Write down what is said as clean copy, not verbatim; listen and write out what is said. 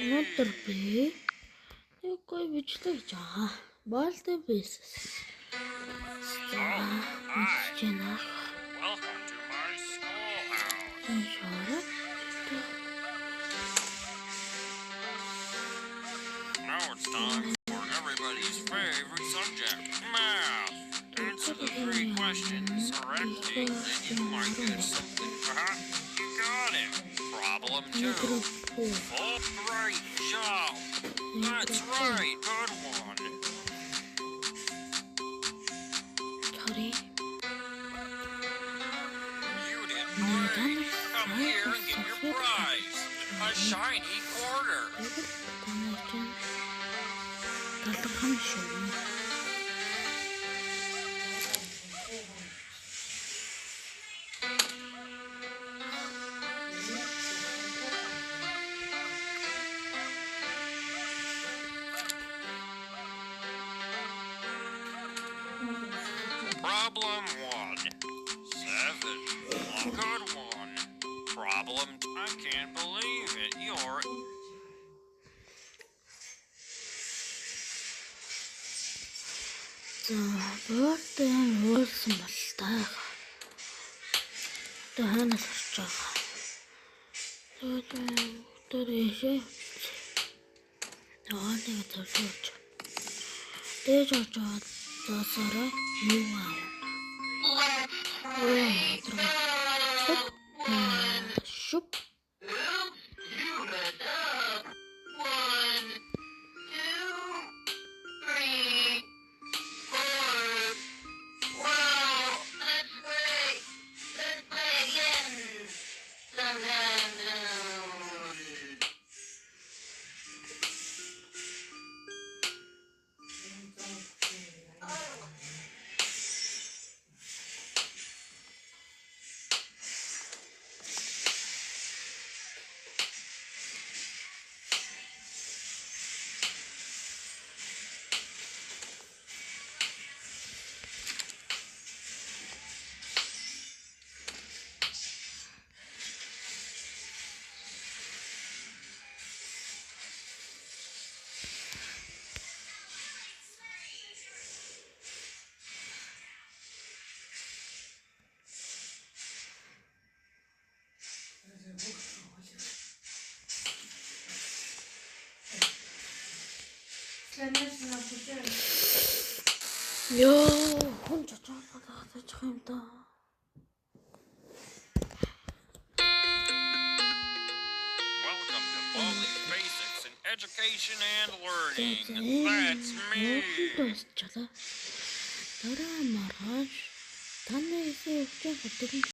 Өнөөдөр би нэг гоё бичлэг хийж байгаа. Baldi Basis. Welcome to my schoolhouse. Now it's time for everybody's favorite subject, math. Answer the 3 questions correctly, then you might get something. You got it. Problem 2. Oh, great job. That's right. Good one. Sorry. You did great. Come here and get your prize. A shiny quarter. Problem 1. 7. A good one. Problem I can't believe it. You're... Birthday болсон бол таа. Танаас орж байгаа. Тэгээд нэг төрүүлж. Дээж орж аваад заасараа юу аа. Шуп. Ёо, хүн чачаалаад тачих юм да. Welcome to Baldi Basics in Education and Learning. That's me. Дараа маргааш таны хэсэг өгч